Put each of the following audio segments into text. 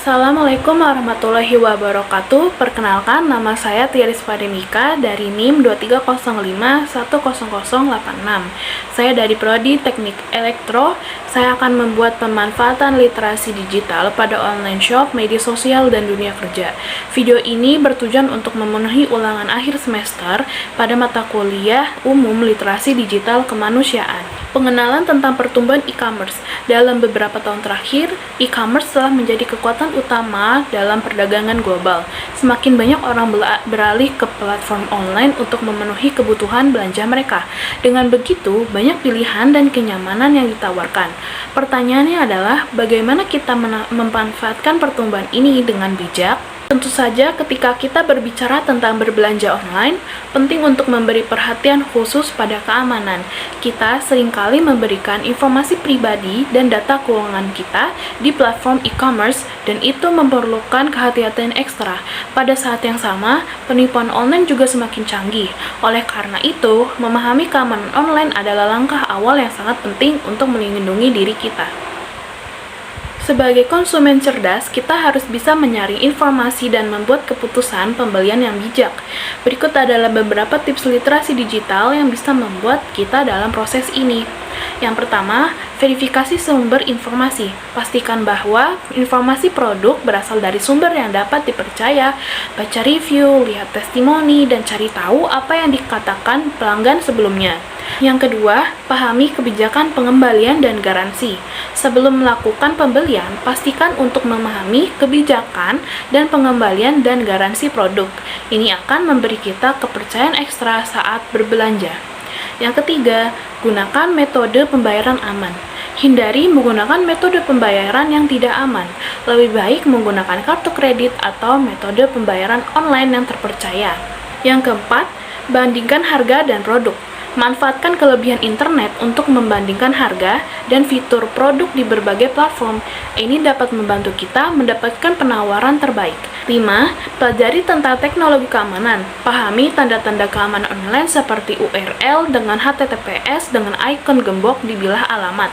Assalamualaikum warahmatullahi wabarakatuh. Perkenalkan, nama saya Tiaris Pademika dari NIM 2305100086. Saya dari Prodi Teknik Elektro. Saya akan membuat pemanfaatan literasi digital pada online shop, media sosial, dan dunia kerja. Video ini bertujuan untuk memenuhi ulangan akhir semester pada mata kuliah umum literasi digital kemanusiaan. Pengenalan tentang pertumbuhan e-commerce. Dalam beberapa tahun terakhir, e-commerce telah menjadi kekuatan utama dalam perdagangan global. Semakin banyak orang beralih ke platform online untuk memenuhi kebutuhan belanja mereka. Dengan begitu, banyak pilihan dan kenyamanan yang ditawarkan. Pertanyaannya adalah, bagaimana kita memanfaatkan pertumbuhan ini dengan bijak? Tentu saja ketika kita berbicara tentang berbelanja online, penting untuk memberi perhatian khusus pada keamanan. Kita seringkali memberikan informasi pribadi dan data keuangan kita di platform e-commerce, dan itu memerlukan kehati-hatian ekstra. Pada saat yang sama, penipuan online juga semakin canggih. Oleh karena itu, memahami keamanan online adalah langkah awal yang sangat penting untuk melindungi diri kita. Sebagai konsumen cerdas, kita harus bisa menyaring informasi dan membuat keputusan pembelian yang bijak. Berikut adalah beberapa tips literasi digital yang bisa membuat kita dalam proses ini. Yang pertama, verifikasi sumber informasi. Pastikan bahwa informasi produk berasal dari sumber yang dapat dipercaya. Baca review, lihat testimoni, dan cari tahu apa yang dikatakan pelanggan sebelumnya. Yang kedua, pahami kebijakan pengembalian dan garansi. Sebelum melakukan pembelian, pastikan untuk memahami kebijakan dan pengembalian dan garansi produk. Ini akan memberi kita kepercayaan ekstra saat berbelanja. Yang ketiga, gunakan metode pembayaran aman. Hindari menggunakan metode pembayaran yang tidak aman. Lebih baik menggunakan kartu kredit atau metode pembayaran online yang terpercaya. Yang keempat, bandingkan harga dan produk. Manfaatkan kelebihan internet untuk membandingkan harga dan fitur produk di berbagai platform. Ini dapat membantu kita mendapatkan penawaran terbaik. 5. Pelajari tentang teknologi keamanan. Pahami tanda-tanda keamanan online seperti URL dengan HTTPS dengan ikon gembok di bilah alamat.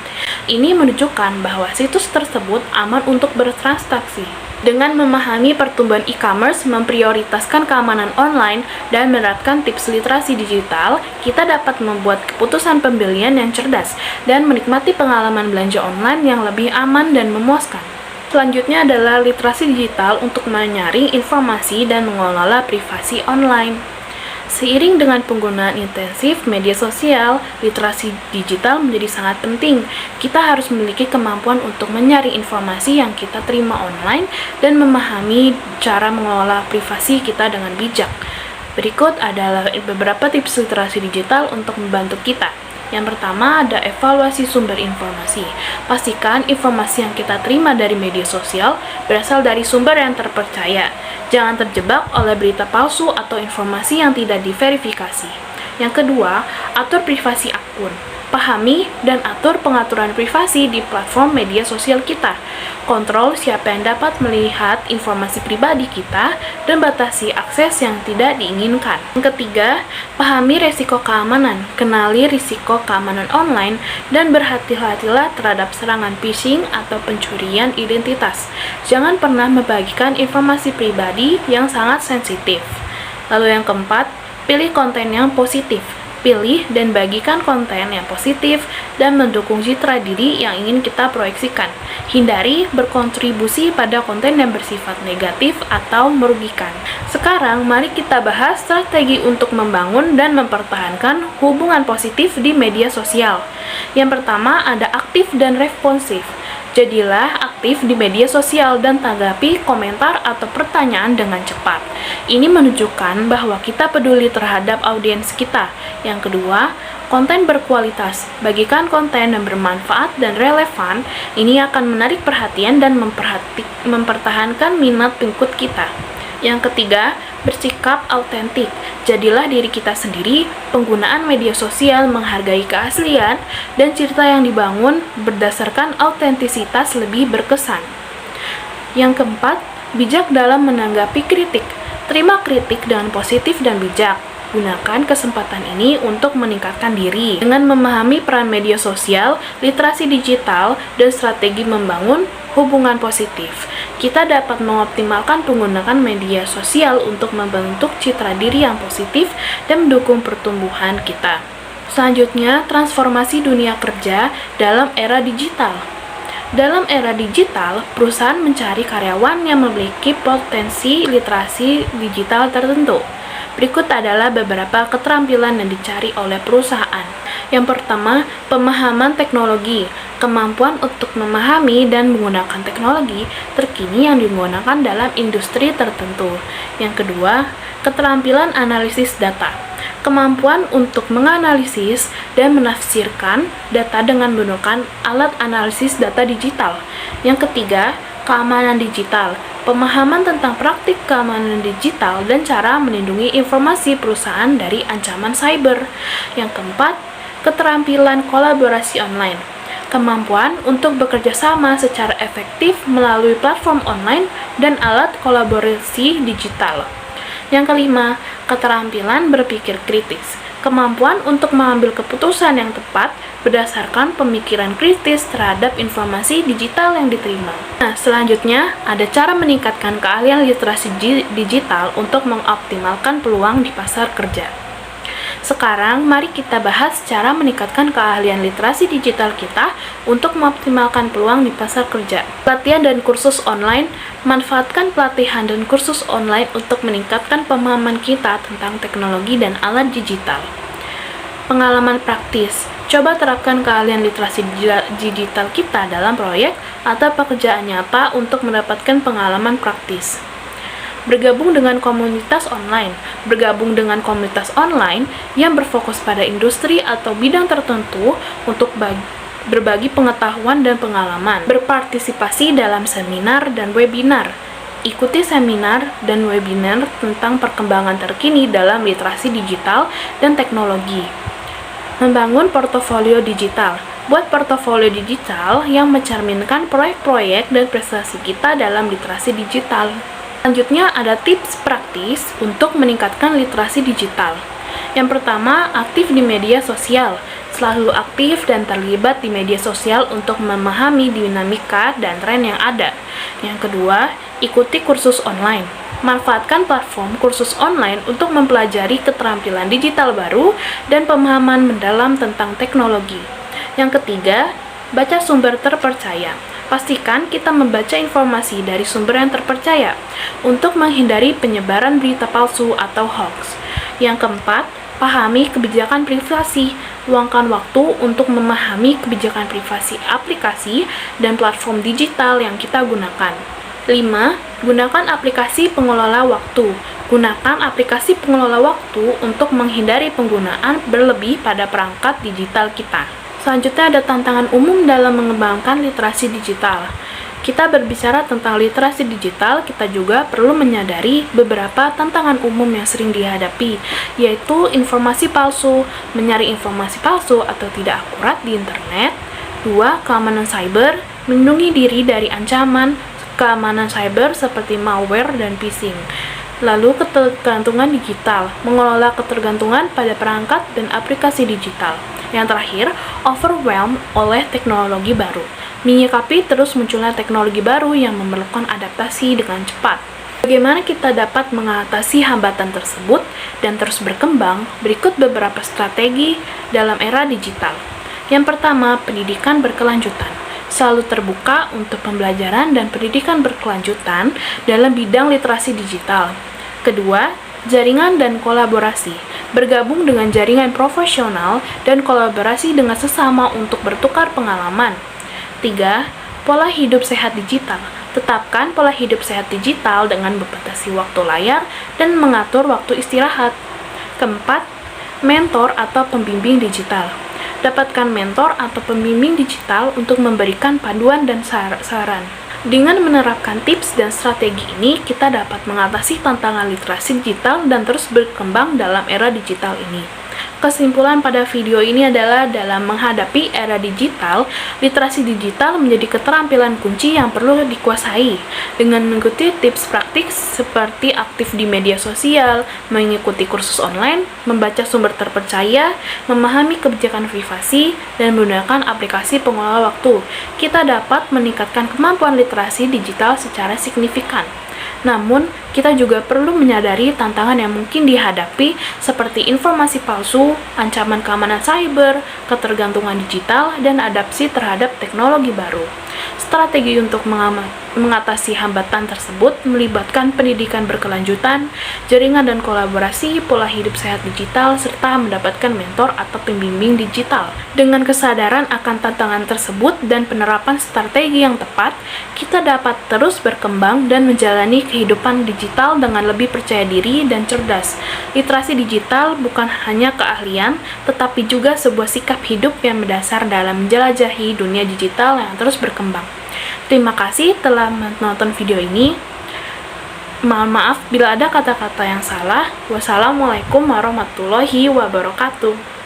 Ini menunjukkan bahwa situs tersebut aman untuk bertransaksi. Dengan memahami pertumbuhan e-commerce, memprioritaskan keamanan online, dan menerapkan tips literasi digital, kita dapat membuat keputusan pembelian yang cerdas dan menikmati pengalaman belanja online yang lebih aman dan memuaskan. Selanjutnya adalah literasi digital untuk menyaring informasi dan mengelola privasi online. Seiring dengan penggunaan intensif media sosial, literasi digital menjadi sangat penting. Kita harus memiliki kemampuan untuk menyaring informasi yang kita terima online dan memahami cara mengelola privasi kita dengan bijak. Berikut adalah beberapa tips literasi digital untuk membantu kita. Yang pertama ada evaluasi sumber informasi. Pastikan informasi yang kita terima dari media sosial berasal dari sumber yang terpercaya. Jangan terjebak oleh berita palsu atau informasi yang tidak diverifikasi. Yang kedua, atur privasi akun. Pahami dan atur pengaturan privasi di platform media sosial kita. Kontrol siapa yang dapat melihat informasi pribadi kita dan batasi akses yang tidak diinginkan. Yang ketiga, pahami risiko keamanan. Kenali risiko keamanan online dan berhati-hatilah terhadap serangan phishing atau pencurian identitas. Jangan pernah membagikan informasi pribadi yang sangat sensitif. Lalu yang keempat, pilih konten yang positif. Pilih dan bagikan konten yang positif dan mendukung citra diri yang ingin kita proyeksikan. Hindari berkontribusi pada konten yang bersifat negatif atau merugikan. Sekarang, mari kita bahas strategi untuk membangun dan mempertahankan hubungan positif di media sosial. Yang pertama ada aktif dan responsif. Jadilah aktif di media sosial dan tanggapi komentar atau pertanyaan dengan cepat. Ini menunjukkan bahwa kita peduli terhadap audiens kita. Yang kedua, konten berkualitas. Bagikan konten yang bermanfaat dan relevan. Ini akan menarik perhatian dan mempertahankan minat pengikut kita. Yang ketiga, bersikap autentik. Jadilah diri kita sendiri. Penggunaan media sosial menghargai keaslian dan cerita yang dibangun berdasarkan autentisitas lebih berkesan. Yang keempat, bijak dalam menanggapi kritik. Terima kritik dengan positif dan bijak. Gunakan kesempatan ini untuk meningkatkan diri. Dengan memahami peran media sosial, literasi digital, dan strategi membangun hubungan positif. Kita dapat mengoptimalkan penggunaan media sosial untuk membentuk citra diri yang positif dan mendukung pertumbuhan kita. Selanjutnya, transformasi dunia kerja dalam era digital. Dalam era digital, perusahaan mencari karyawan yang memiliki potensi literasi digital tertentu. Berikut adalah beberapa keterampilan yang dicari oleh perusahaan. Yang pertama, pemahaman teknologi, kemampuan untuk memahami dan menggunakan teknologi terkini yang digunakan dalam industri tertentu. Yang kedua, keterampilan analisis data, kemampuan untuk menganalisis dan menafsirkan data dengan menggunakan alat analisis data digital. Yang ketiga, keamanan digital, pemahaman tentang praktik keamanan digital dan cara melindungi informasi perusahaan dari ancaman cyber. Yang keempat, keterampilan kolaborasi online, kemampuan untuk bekerja sama secara efektif melalui platform online dan alat kolaborasi digital. Yang kelima, keterampilan berpikir kritis, kemampuan untuk mengambil keputusan yang tepat berdasarkan pemikiran kritis terhadap informasi digital yang diterima. Nah, selanjutnya ada cara meningkatkan keahlian literasi digital untuk mengoptimalkan peluang di pasar kerja. Sekarang, mari kita bahas cara meningkatkan keahlian literasi digital kita untuk mengoptimalkan peluang di pasar kerja. Pelatihan dan kursus online. Manfaatkan pelatihan dan kursus online untuk meningkatkan pemahaman kita tentang teknologi dan alat digital. Pengalaman praktis. Coba terapkan keahlian literasi digital kita dalam proyek atau pekerjaan nyata untuk mendapatkan pengalaman praktis. Bergabung dengan komunitas online. Bergabung dengan komunitas online yang berfokus pada industri atau bidang tertentu untuk berbagi pengetahuan dan pengalaman. Berpartisipasi dalam seminar dan webinar. Ikuti seminar dan webinar tentang perkembangan terkini dalam literasi digital dan teknologi. Membangun portofolio digital. Buat portofolio digital yang mencerminkan proyek-proyek dan prestasi kita dalam literasi digital. Selanjutnya ada tips praktis untuk meningkatkan literasi digital. Yang pertama, aktif di media sosial. Selalu aktif dan terlibat di media sosial untuk memahami dinamika dan tren yang ada. Yang kedua, ikuti kursus online. Manfaatkan platform kursus online untuk mempelajari keterampilan digital baru dan pemahaman mendalam tentang teknologi. Yang ketiga, baca sumber terpercaya. Pastikan kita membaca informasi dari sumber yang terpercaya untuk menghindari penyebaran berita palsu atau hoax. Yang keempat, pahami kebijakan privasi. Luangkan waktu untuk memahami kebijakan privasi aplikasi dan platform digital yang kita gunakan. 5. Gunakan aplikasi pengelola waktu. Gunakan aplikasi pengelola waktu untuk menghindari penggunaan berlebih pada perangkat digital kita. Selanjutnya ada tantangan umum dalam mengembangkan literasi digital. Kita berbicara tentang literasi digital, kita juga perlu menyadari beberapa tantangan umum yang sering dihadapi, yaitu informasi palsu, mencari informasi palsu atau tidak akurat di internet. 2. Keamanan cyber, melindungi diri dari ancaman keamanan cyber seperti malware dan phishing. Lalu ketergantungan digital, mengelola ketergantungan pada perangkat dan aplikasi digital. Yang terakhir, overwhelmed oleh teknologi baru, menyikapi terus munculnya teknologi baru yang memerlukan adaptasi dengan cepat. Bagaimana kita dapat mengatasi hambatan tersebut dan terus berkembang? Berikut beberapa strategi dalam era digital. Yang pertama, pendidikan berkelanjutan. Selalu terbuka untuk pembelajaran dan pendidikan berkelanjutan dalam bidang literasi digital. Kedua, jaringan dan kolaborasi. Bergabung dengan jaringan profesional dan kolaborasi dengan sesama untuk bertukar pengalaman. 3. Pola hidup sehat digital. Tetapkan pola hidup sehat digital dengan membatasi waktu layar dan mengatur waktu istirahat. Keempat, mentor atau pembimbing digital. Dapatkan mentor atau pembimbing digital untuk memberikan panduan dan saran. Dengan menerapkan tips dan strategi ini, kita dapat mengatasi tantangan literasi digital dan terus berkembang dalam era digital ini. Kesimpulan pada video ini adalah dalam menghadapi era digital, literasi digital menjadi keterampilan kunci yang perlu dikuasai. Dengan mengikuti tips praktik seperti aktif di media sosial, mengikuti kursus online, membaca sumber terpercaya, memahami kebijakan privasi, dan menggunakan aplikasi pengelola waktu, kita dapat meningkatkan kemampuan literasi digital secara signifikan. Namun, kita juga perlu menyadari tantangan yang mungkin dihadapi seperti informasi palsu, ancaman keamanan cyber, ketergantungan digital, dan adaptasi terhadap teknologi baru. Strategi untuk mengatasi hambatan tersebut melibatkan pendidikan berkelanjutan, jaringan dan kolaborasi, pola hidup sehat digital, serta mendapatkan mentor atau pembimbing digital. Dengan kesadaran akan tantangan tersebut dan penerapan strategi yang tepat, kita dapat terus berkembang dan menjalani kehidupan digital dengan lebih percaya diri dan cerdas. Literasi digital bukan hanya keahlian, tetapi juga sebuah sikap hidup yang mendasar dalam menjelajahi dunia digital yang terus berkembang. Terima kasih telah menonton video ini. Mohon maaf bila ada kata-kata yang salah. Wassalamualaikum warahmatullahi wabarakatuh.